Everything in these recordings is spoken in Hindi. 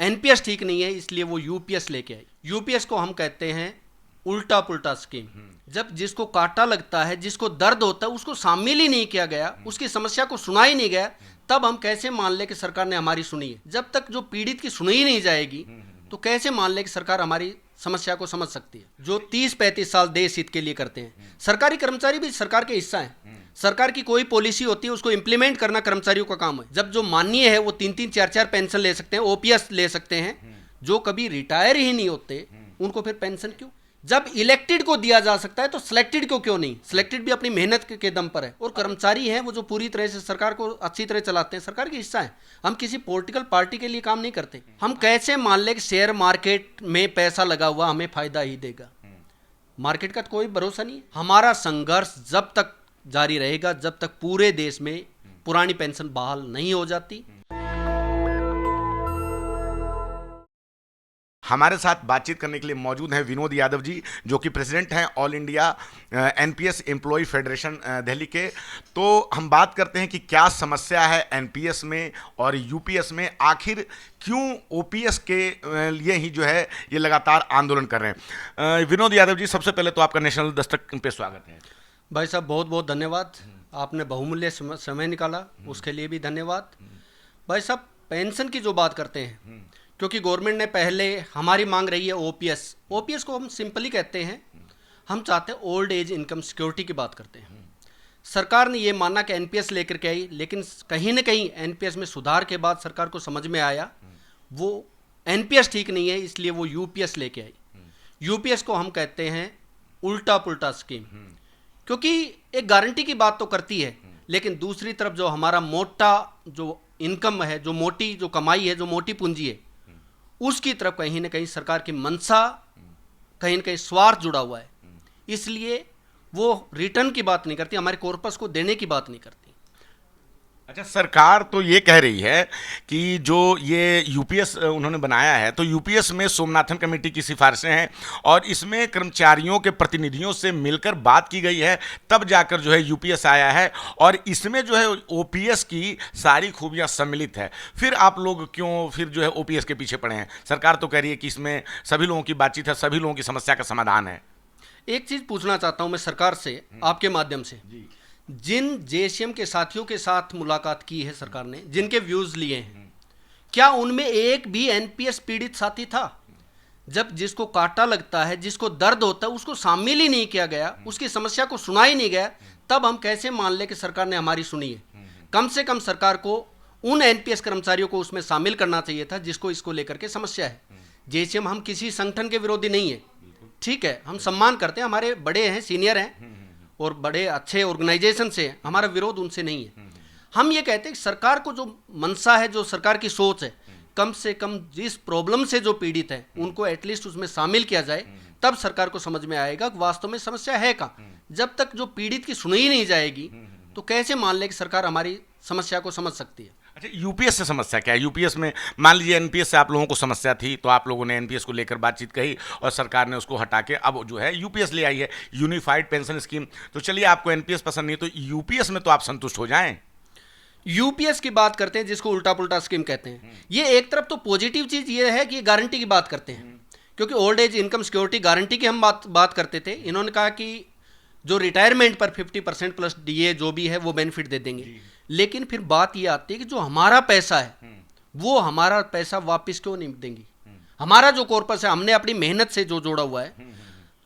एनपीएस ठीक नहीं है इसलिए वो यूपीएस लेके आई। यूपीएस को हम कहते हैं उल्टा पुल्टा स्कीम। जब जिसको कांटा लगता है, जिसको दर्द होता है, उसको शामिल ही नहीं किया गया, उसकी समस्या को सुना ही नहीं गया, तब हम कैसे मान ले कि सरकार ने हमारी सुनी है। जब तक जो पीड़ित की सुनी ही नहीं जाएगी तो कैसे मान ले कि सरकार हमारी समस्या को समझ सकती है। जो 30-35 साल देश हित के लिए करते हैं, सरकारी कर्मचारी भी सरकार के हिस्सा हैं। सरकार की कोई पॉलिसी होती है उसको इंप्लीमेंट करना कर्मचारियों का काम है। जब जो माननीय है वो 3-3 4-4 पेंशन ले सकते हैं, ओपीएस ले सकते हैं, जो कभी रिटायर ही नहीं होते उनको फिर पेंशन क्यों? जब इलेक्टेड को दिया जा सकता है तो सिलेक्टेड को क्यों नहीं? सिलेक्टेड भी अपनी मेहनत के दम पर है, और कर्मचारी हैं वो जो पूरी तरह से सरकार को अच्छी तरह चलाते हैं, सरकार के हिस्सा है। हम किसी पॉलिटिकल पार्टी के लिए काम नहीं करते। हम कैसे मान ले कि शेयर मार्केट में पैसा लगा हुआ हमें फायदा ही देगा? मार्केट का तो कोई भरोसा नहीं है। हमारा संघर्ष जब तक जारी रहेगा जब तक पूरे देश में पुरानी पेंशन बहाल नहीं हो जाती। हमारे साथ बातचीत करने के लिए मौजूद हैं विनोद यादव जी, जो कि प्रेसिडेंट हैं all India NPS employ federation Delhi के। तो हम बात करते हैं कि क्या समस्या है एनपीएस में और यूपीएस में, आखिर क्यों ओपीएस के लिए ही जो है ये लगातार आंदोलन कर रहे हैं। विनोद यादव जी, सबसे पहले तो आपका नेशनल दस्तक पे स्वागत है। भाई साहब बहुत बहुत धन्यवाद, आपने बहुमूल्य समय निकाला, उसके लिए भी धन्यवाद। भाई साहब पेंशन की जो बात करते हैं, क्योंकि गवर्नमेंट ने पहले हमारी मांग रही है ओपीएस को हम सिंपली कहते हैं, हम चाहते हैं ओल्ड एज इनकम सिक्योरिटी की बात करते हैं। सरकार ने ये माना कि एनपीएस लेकर के आई, लेकिन कहीं ना कहीं एनपीएस में सुधार के बाद सरकार को समझ में आया वो एनपीएस ठीक नहीं है, इसलिए वो यूपीएस लेके आई। यूपीएस को हम कहते हैं उल्टा पुल्टा स्कीम, क्योंकि एक गारंटी की बात तो करती है, लेकिन दूसरी तरफ जो हमारा मोटा जो इनकम है, जो मोटी जो कमाई है, जो मोटी पूंजी है, उसकी तरफ कहीं ना कहीं सरकार की मंशा, कहीं ना कहीं स्वार्थ जुड़ा हुआ है। इसलिए वो रिटर्न की बात नहीं करती, हमारे कॉर्पस को देने की बात नहीं करती। अच्छा, सरकार तो ये कह रही है कि जो ये यूपीएस उन्होंने बनाया है, तो यूपीएस में सोमनाथन कमेटी की सिफारिशें हैं और इसमें कर्मचारियों के प्रतिनिधियों से मिलकर बात की गई है, तब जाकर जो है यूपीएस आया है और इसमें जो है ओपीएस की सारी खूबियां सम्मिलित है। फिर आप लोग क्यों फिर जो है ओपीएस के पीछे पड़े हैं? सरकार तो कह रही है कि इसमें सभी लोगों की बातचीत है, सभी लोगों की समस्या का समाधान है। एक चीज़ पूछना चाहता हूं मैं सरकार से, आपके माध्यम से, जिन जेसीएम के साथियों के साथ मुलाकात की है सरकार ने, जिनके व्यूज लिए हैं, क्या उनमें एक भी एनपीएस पीड़ित साथी था? जब जिसको कांटा लगता है, जिसको दर्द होता है, उसको शामिल ही नहीं किया गया, उसकी समस्या को सुना ही नहीं गया, तब हम कैसे मान ले कि सरकार ने हमारी सुनी है? कम से कम सरकार को उन एनपीएस कर्मचारियों को उसमें शामिल करना चाहिए था जिसको इसको लेकर के समस्या है। जेसीएम हम किसी संगठन के विरोधी नहीं है, ठीक है, हम सम्मान करते हैं, हमारे बड़े हैं, सीनियर हैं और बड़े अच्छे ऑर्गेनाइजेशन से, हमारा विरोध उनसे नहीं है। हम ये कहते हैं कि सरकार को जो मंशा है, जो सरकार की सोच है, कम से कम जिस प्रॉब्लम से जो पीड़ित है उनको एटलीस्ट उसमें शामिल किया जाए, तब सरकार को समझ में आएगा कि वास्तव में समस्या है कहाँ। जब तक जो पीड़ित की सुनी ही नहीं जाएगी तो कैसे मान ले कि सरकार हमारी समस्या को समझ सकती है। अच्छा, यूपीएस से समस्या क्या है? यूपीएस में मान लीजिए एनपीएस से आप लोगों को समस्या थी, तो आप लोगों ने एनपीएस को लेकर बातचीत कही और सरकार ने उसको हटा के अब जो है यूपीएस ले आई है, यूनिफाइड पेंशन स्कीम। तो चलिए, आपको एनपीएस पसंद नहीं तो यूपीएस में तो आप संतुष्ट हो जाएं। यूपीएस की बात करते हैं, जिसको उल्टा पुल्टा स्कीम कहते हैं। ये एक तरफ तो पॉजिटिव चीज ये है कि गारंटी की बात करते हैं, क्योंकि old age income security guarantee की हम बात करते थे। इन्होंने कहा कि जो रिटायरमेंट पर 50% प्लस डीए जो भी है वो बेनिफिट दे देंगे, लेकिन फिर बात ये आती है कि जो हमारा पैसा है वो हमारा पैसा वापस क्यों नहीं देंगी? हमारा जो कॉर्पस है, हमने अपनी मेहनत से जो जोड़ा हुआ है,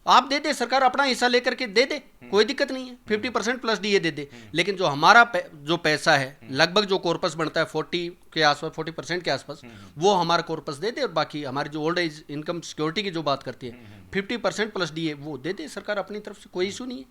आप दे दे, सरकार अपना हिस्सा लेकर के दे दे, कोई दिक्कत नहीं है, 50% प्लस डीए दे दे, लेकिन जो हमारा जो पैसा है, लगभग जो कॉर्पस बनता है 40 के आसपास, 40% के आसपास, वो हमारा कॉर्पस दे दे, और बाकी हमारी जो ओल्ड एज इनकम सिक्योरिटी की जो बात करती है 50% प्लस डीए वो दे दे सरकार अपनी तरफ से, कोई इशू नहीं है।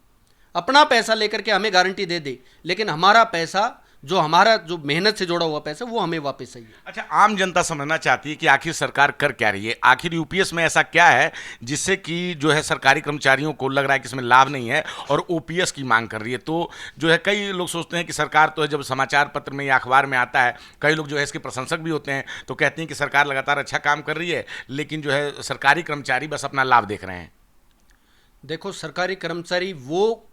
अपना पैसा लेकर के हमें गारंटी दे दे, लेकिन हमारा पैसा जो हमारा जो मेहनत से जोड़ा हुआ पैसा वो हमें वापस चाहिए। अच्छा, आम जनता समझना चाहती है कि आखिर सरकार कर क्या रही है, आखिर यूपीएस में ऐसा क्या है जिससे कि जो है सरकारी कर्मचारियों को लग रहा है कि इसमें लाभ नहीं है और ओपीएस की मांग कर रही है। तो जो है कई लोग सोचते हैं कि सरकार तो है, जब समाचार पत्र में या अखबार में आता है, कई लोग जो है इसके प्रशंसक भी होते हैं, तो कहते हैं कि सरकार लगातार अच्छा काम कर रही है, लेकिन जो है सरकारी कर्मचारी बस अपना लाभ देख रहे हैं। देखो, सरकारी कर्मचारी वो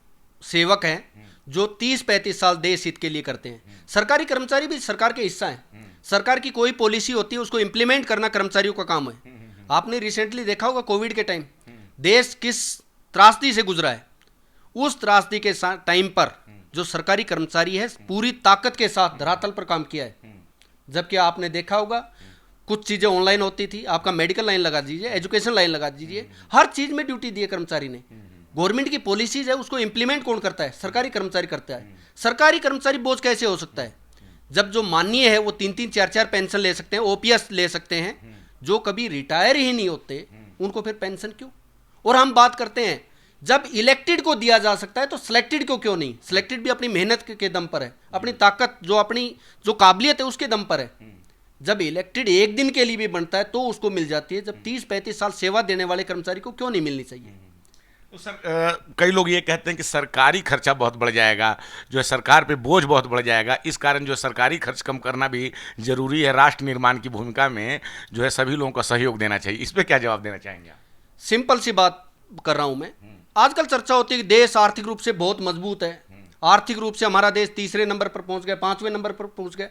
सेवक हैं जो 30-35 साल देश हित के लिए करते हैं। सरकारी कर्मचारी भी सरकार के हिस्सा हैं। सरकार की कोई पॉलिसी होती है उसको इंप्लीमेंट करना कर्मचारियों का काम है। आपने रिसेंटली देखा होगा कोविड के टाइम देश किस त्रासदी से गुजरा है। उस त्रासदी के टाइम पर जो सरकारी कर्मचारी है पूरी ताकत के साथ धरातल पर काम किया है। जबकि आपने देखा होगा कुछ चीज़ें ऑनलाइन होती थी, आपका मेडिकल लाइन लगा दीजिए, एजुकेशन लाइन लगा दीजिए, हर चीज़ में ड्यूटी दी है कर्मचारी ने। गवर्नमेंट की पॉलिसीज है उसको इंप्लीमेंट कौन करता है? सरकारी कर्मचारी करता है। सरकारी कर्मचारी बोझ कैसे हो सकता है जब जो माननीय है वो 3-3 4-4 पेंशन ले सकते हैं, ओपीएस ले सकते हैं, जो कभी रिटायर ही नहीं होते उनको फिर पेंशन क्यों? और हम बात करते हैं जब इलेक्टेड को दिया जा सकता है तो सिलेक्टेड को क्यों नहीं? सिलेक्टेड भी अपनी मेहनत के दम पर है, अपनी ताकत जो अपनी जो काबिलियत है उसके दम पर है। जब इलेक्टेड एक दिन के लिए भी बनता है तो उसको मिल जाती है, जब 30-35 साल सेवा देने वाले कर्मचारी को क्यों नहीं मिलनी चाहिए? तो सर कई लोग ये कहते हैं कि सरकारी खर्चा बहुत बढ़ जाएगा, जो है सरकार पे बोझ बहुत बढ़ जाएगा, इस कारण जो है सरकारी खर्च कम करना भी जरूरी है। राष्ट्र निर्माण की भूमिका में जो है सभी लोगों का सहयोग देना चाहिए। इस पर क्या जवाब देना चाहेंगे आप? सिंपल सी बात कर रहा हूं मैं। आजकल चर्चा होती है कि देश आर्थिक रूप से बहुत मजबूत है, आर्थिक रूप से हमारा देश 3रे नंबर पर पहुंच गया, 5वें नंबर पर पहुंच गया।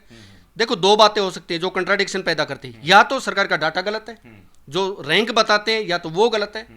देखो दो बातें हो सकती है जो कंट्राडिक्शन पैदा करती है, या तो सरकार का डाटा गलत है, जो रैंक बताते हैं या तो वो गलत है,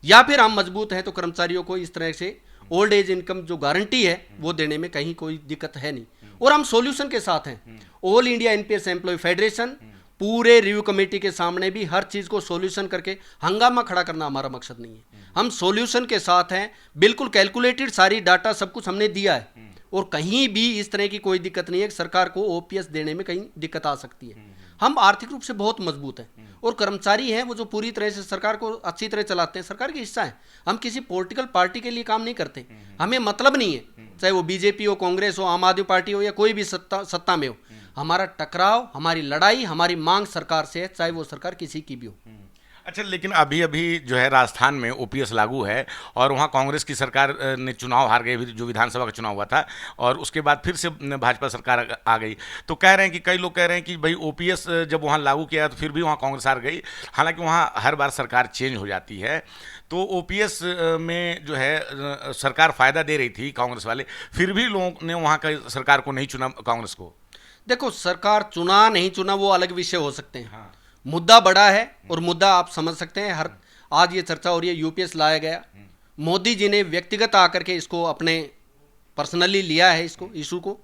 या फिर हम मजबूत हैं तो कर्मचारियों को इस तरह से ओल्ड एज इनकम जो गारंटी है वो देने में कहीं कोई दिक्कत है नहीं। और हम सॉल्यूशन के साथ हैं। All India NPS employ federation पूरे रिव्यू कमेटी के सामने भी हर चीज को सॉल्यूशन करके हंगामा खड़ा करना हमारा मकसद नहीं है। हम सॉल्यूशन के साथ हैं, बिल्कुल कैलकुलेटेड सारी डाटा सब कुछ हमने दिया है और कहीं भी इस तरह की कोई दिक्कत नहीं है कि सरकार को ओपीएस देने में कहीं दिक्कत आ सकती है। हम आर्थिक रूप से बहुत मजबूत हैं और कर्मचारी हैं वो जो पूरी तरह से सरकार को अच्छी तरह चलाते हैं, सरकार के हिस्सा है। हम किसी पॉलिटिकल पार्टी के लिए काम नहीं करते, हमें मतलब नहीं है चाहे वो बीजेपी हो, कांग्रेस हो, आम आदमी पार्टी हो या कोई भी सत्ता में हो। हमारा टकराव, हमारी लड़ाई, हमारी मांग सरकार से है, चाहे वो सरकार किसी की भी हो। अच्छा, लेकिन अभी अभी जो है राजस्थान में ओपीएस लागू है और वहाँ कांग्रेस की सरकार ने चुनाव हार गई, जो विधानसभा का चुनाव हुआ था, और उसके बाद फिर से भाजपा सरकार आ गई। तो कह रहे हैं कि कई लोग कह रहे हैं कि भाई ओपीएस जब वहाँ लागू किया तो फिर भी वहाँ कांग्रेस हार गई। हालांकि वहाँ हर बार सरकार चेंज हो जाती है, तो ओपीएस में जो है सरकार फ़ायदा दे रही थी कांग्रेस वाले, फिर भी लोगों ने वहाँ का सरकार को नहीं चुना, कांग्रेस को। देखो सरकार चुना नहीं चुना वो अलग विषय हो सकते हैं। हाँ। मुद्दा बड़ा है और मुद्दा आप समझ सकते हैं। हर आज ये चर्चा हो रही है, यूपीएस लाया गया, मोदी जी ने व्यक्तिगत आकर के इसको अपने पर्सनली लिया है इसको इशू को,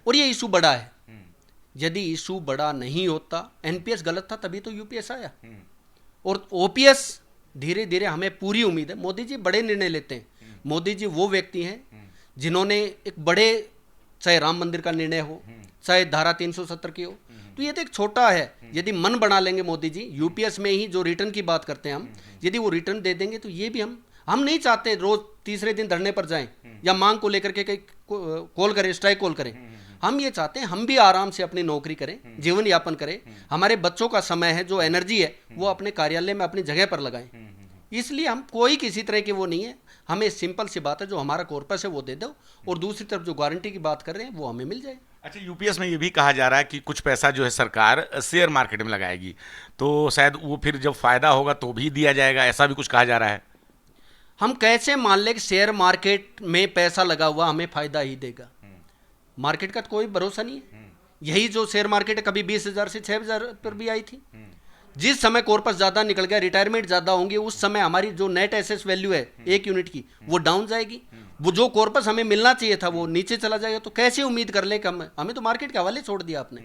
और ये इशू बड़ा है। यदि इशू बड़ा नहीं होता, एनपीएस गलत था तभी तो यूपीएस आया, और ओपीएस धीरे धीरे हमें पूरी उम्मीद है। मोदी जी बड़े निर्णय लेते हैं। मोदी जी वो व्यक्ति हैं जिन्होंने एक बड़े, चाहे राम मंदिर का निर्णय हो, चाहे धारा 370 की हो, तो ये तो एक छोटा है। यदि मन बना लेंगे मोदी जी, यूपीएस में ही जो रिटर्न की बात करते हैं हम, यदि वो रिटर्न दे देंगे तो ये भी हम नहीं चाहते रोज तीसरे दिन धरने पर जाएं या मांग को लेकर के कहीं कॉल करें, स्ट्राइक कॉल करें। हम ये चाहते हैं हम भी आराम से अपनी नौकरी करें, जीवन यापन करें, हमारे बच्चों का समय है, जो एनर्जी है वो अपने कार्यालय में अपनी जगह पर लगाएं। इसलिए हम कोई किसी तरह की वो नहीं है, हमें सिंपल सी बात है जो हमारा कॉर्पस है वो दे दो, और दूसरी तरफ जो गारंटी की बात कर रहे हैं वो हमें मिल जाए। अच्छा, यूपीएस में ये भी कहा जा रहा है कि कुछ पैसा जो है सरकार शेयर मार्केट में लगाएगी, तो शायद वो फिर जब फायदा होगा तो भी दिया जाएगा, ऐसा भी कुछ कहा जा रहा है। हम कैसे मान लें कि शेयर मार्केट में पैसा लगा हुआ हमें फायदा ही देगा? मार्केट का तो कोई भरोसा नहीं है। यही जो शेयर मार्केट है कभी 20,000 से 6,000 पर भी आई थी। जिस समय कॉर्पस ज्यादा निकल गया, रिटायरमेंट ज्यादा होंगे, उस समय हमारी जो नेट एसेट वैल्यू है एक यूनिट की वो डाउन जाएगी, वो जो कॉर्पस हमें मिलना चाहिए था वो नीचे चला जाएगा। तो कैसे उम्मीद कर ले कि हमें तो मार्केट के हवाले छोड़ दिया आपने।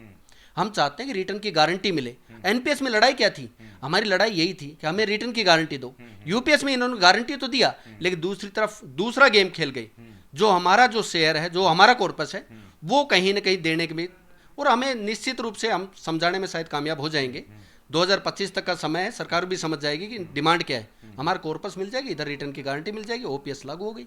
हम चाहते हैं कि रिटर्न की गारंटी मिले। एनपीएस में लड़ाई क्या थी? हमारी लड़ाई यही थी कि हमें रिटर्न की गारंटी दो। यूपीएस में इन्होंने गारंटी तो दिया, लेकिन दूसरी तरफ दूसरा गेम खेल गई। जो हमारा जो शेयर है, जो हमारा कॉर्पस है, वो कहीं ना कहीं देने के भी, और हमें निश्चित रूप से हम समझाने में शायद कामयाब हो जाएंगे। 2025 तक का समय है, सरकार भी समझ जाएगी कि डिमांड क्या है। हमारा कॉर्पस मिल जाएगी, इधर रिटर्न की गारंटी मिल जाएगी, ओपीएस लागू हो गई।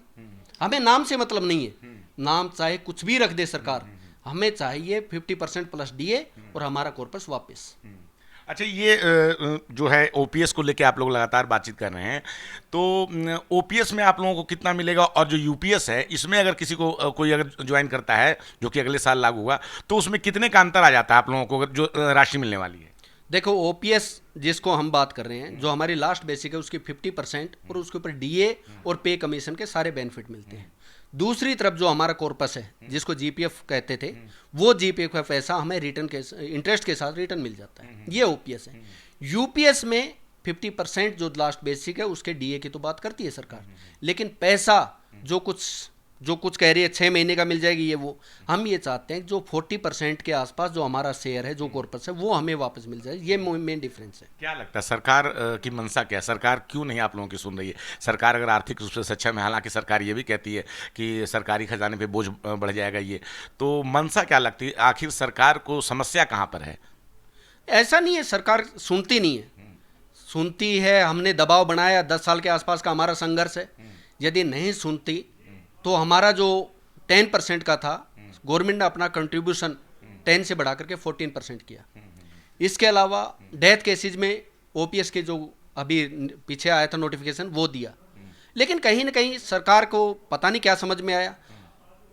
हमें नाम से मतलब नहीं है, नाम चाहे कुछ भी रख दे सरकार, हमें चाहिए 50% प्लस डीए और हमारा कॉर्पस वापस। अच्छा, ये जो है ओपीएस को लेके आप लोग लगातार बातचीत कर रहे हैं, तो ओपीएस में आप लोगों को कितना मिलेगा, और जो यूपीएस है इसमें अगर किसी को कोई अगर ज्वाइन करता है जो कि अगले साल लागू होगा, तो उसमें कितने का अंतर आ जाता है आप लोगों को जो राशि मिलने वाली है? देखो ओपीएस जिसको हम बात कर रहे हैं, जो हमारी लास्ट बेसिक है उसकी 50% और उसके ऊपर डीए और पे कमीशन के सारे बेनिफिट मिलते हैं। दूसरी तरफ जो हमारा कॉर्पस है जिसको जीपीएफ कहते थे, वो जीपीएफ का पैसा हमें रिटर्न के इंटरेस्ट के साथ रिटर्न मिल जाता है, ये ओपीएस है। यूपीएस में 50% जो लास्ट बेसिक है उसके डीए की तो बात करती है सरकार, लेकिन पैसा जो कुछ कह रही है 6 महीने का मिल जाएगी, ये वो हम ये चाहते हैं जो 40% के आसपास जो हमारा शेयर है, जो कॉर्पस है, वो हमें वापस मिल जाए। ये मेन डिफरेंस है। क्या लगता है सरकार की मंशा क्या है? सरकार क्यों नहीं आप लोगों की सुन रही है? सरकार अगर आर्थिक रूप से सक्षम है, हालांकि सरकार ये भी कहती है कि सरकारी खजाने पे बोझ बढ़ जाएगा, ये तो मंशा क्या लगती है? आखिर सरकार को समस्या कहाँ पर है? ऐसा नहीं है सरकार सुनती नहीं है, सुनती है। हमने दबाव बनाया, 10 साल के आसपास का हमारा संघर्ष है। यदि नहीं सुनती तो हमारा जो 10% का था, गवर्नमेंट ने अपना कंट्रीब्यूशन 10 से बढ़ा करके 14% किया। इसके अलावा डेथ केसेज में ओपीएस के जो अभी पीछे आया था नोटिफिकेशन, वो दिया। लेकिन कहीं ना कहीं सरकार को पता नहीं क्या समझ में आया,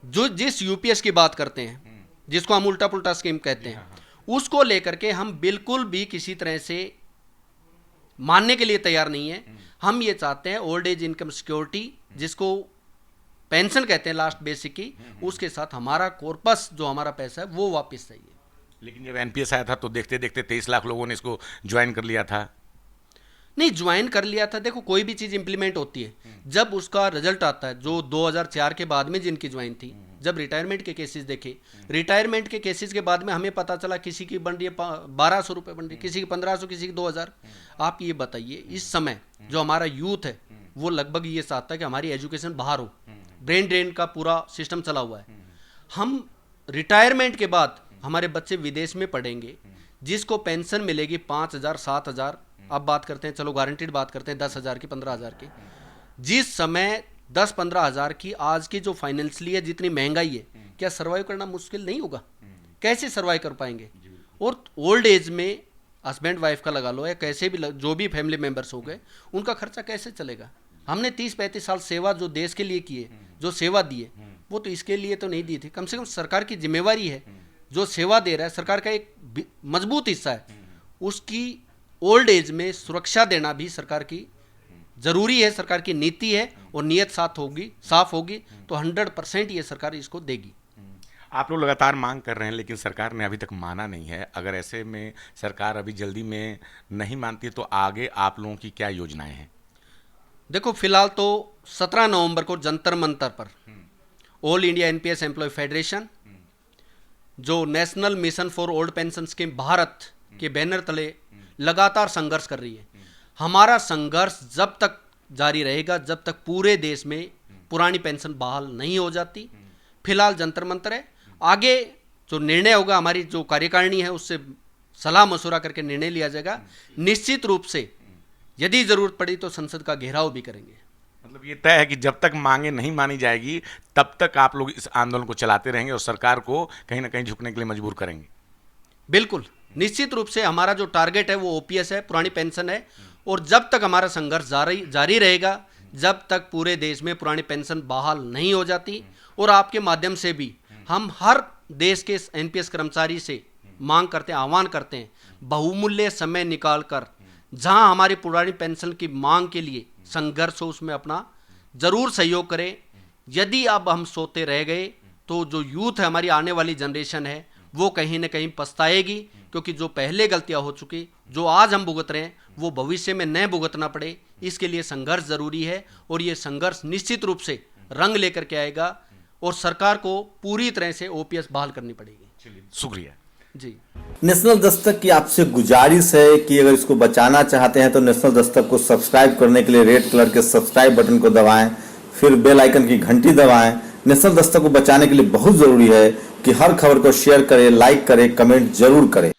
जो जिस यूपीएस की बात करते हैं, जिसको हम उल्टा पुल्टा स्कीम कहते हैं, उसको लेकर के हम बिल्कुल भी किसी तरह से मानने के लिए तैयार नहीं है। हम ये चाहते हैं ओल्ड एज इनकम सिक्योरिटी, जिसको पेंशन कहते हैं लास्ट बेसिक की, उसके साथ हमारा कॉर्पस जो हमारा पैसा है वो वापस चाहिए। लेकिन जब एनपीएस आया था तो देखते देखते 23 लाख लोगों ने इसको ज्वाइन कर लिया था। नहीं, ज्वाइन कर लिया था। देखो, कोई भी चीज़ इंप्लीमेंट होती है, जब उसका रिजल्ट आता है, जो 2004 के बाद में जिनकी ज्वाइन थी, जब रिटायरमेंट के केसेस देखे, रिटायरमेंट के केसेस के बाद में हमें पता चला किसी की बन रही है 1200 रुपये बन रही है, किसी की 1500, किसी की 2000। आप ये बताइए, इस समय जो हमारा यूथ है वो लगभग ये चाहता है कि हमारी एजुकेशन बाहर हो, ब्रेन ड्रेन का पूरा सिस्टम चला हुआ है। हम रिटायरमेंट के बाद हमारे बच्चे विदेश में पढ़ेंगे, जिसको पेंशन मिलेगी 5000 7000, अब बात करते हैं, चलो गारंटीड बात करते हैं 10,000 की 15,000 की। जिस समय 10-15 हज़ार की आज की जो फाइनेंशियली है, जितनी महंगाई है, क्या सर्वाइव करना मुश्किल नहीं होगा? कैसे सर्वाइव कर पाएंगे? और ओल्ड एज में हस्बैंड वाइफ का लगा लो या कैसे भी जो भी फैमिली मेंबर्स हो गए, उनका खर्चा कैसे चलेगा? हमने 30-35 साल सेवा जो देश के लिए की है, जो सेवा दी है, वो तो इसके लिए तो नहीं दी थी। कम से कम सरकार की जिम्मेवारी है, जो सेवा दे रहा है, सरकार का एक मजबूत हिस्सा है, उसकी ओल्ड एज में सुरक्षा देना भी सरकार की जरूरी है, सरकार की नीति है। और नियत साफ होगी तो 100% ये सरकार इसको देगी। आप लोग लगातार मांग कर रहे हैं, लेकिन सरकार ने अभी तक माना नहीं है। अगर ऐसे में सरकार अभी जल्दी में नहीं मानती तो आगे आप लोगों की क्या योजनाएं हैं? देखो, फिलहाल तो 17 नवंबर को जंतर मंतर पर all India NPS employ federation, जो national mission for old pension scheme Bharat के बैनर तले लगातार संघर्ष कर रही है। हमारा संघर्ष जब तक जारी रहेगा जब तक पूरे देश में पुरानी पेंशन बहाल नहीं हो जाती। फिलहाल जंतर मंतर है, आगे जो निर्णय होगा, हमारी जो कार्यकारिणी है उससे सलाह मशुरा करके निर्णय लिया जाएगा। निश्चित रूप से यदि जरूरत पड़ी तो संसद का घेराव भी करेंगे। मतलब ये तय है कि जब तक मांगे नहीं मानी जाएगी तब तक आप लोग इस आंदोलन को चलाते रहेंगे और सरकार को कहीं ना कहीं झुकने के लिए मजबूर करेंगे। बिल्कुल, निश्चित रूप से हमारा जो टारगेट है वो ओपीएस है, पुरानी पेंशन है। और जब तक हमारा संघर्ष जारी रहेगा, जब तक पूरे देश में पुरानी पेंशन बहाल नहीं हो जाती। और आपके माध्यम से भी हम हर देश के एनपीएस कर्मचारी से मांग करते हैं, आह्वान करते हैं, बहुमूल्य समय निकाल कर जहां हमारी पुरानी पेंशन की मांग के लिए संघर्ष हो, उसमें अपना जरूर सहयोग करें। यदि अब हम सोते रह गए तो जो यूथ है, हमारी आने वाली जनरेशन है, वो कहीं ना कहीं पछताएगी, क्योंकि जो पहले गलतियां हो चुकी, जो आज हम भुगत रहे हैं, वो भविष्य में न भुगतना पड़े, इसके लिए संघर्ष जरूरी है। और ये संघर्ष निश्चित रूप से रंग लेकर के आएगा और सरकार को पूरी तरह से ओपीएस बहाल करनी पड़ेगी। चलिए, शुक्रिया जी। नेशनल दस्तक की आपसे गुजारिश है कि अगर इसको बचाना चाहते हैं तो नेशनल दस्तक को सब्सक्राइब करने के लिए रेड कलर के सब्सक्राइब बटन को दबाएं, फिर बेल आइकन की घंटी दबाएं। नेशनल दस्तक को बचाने के लिए बहुत जरूरी है कि हर खबर को शेयर करें, लाइक करें, कमेंट जरूर करें।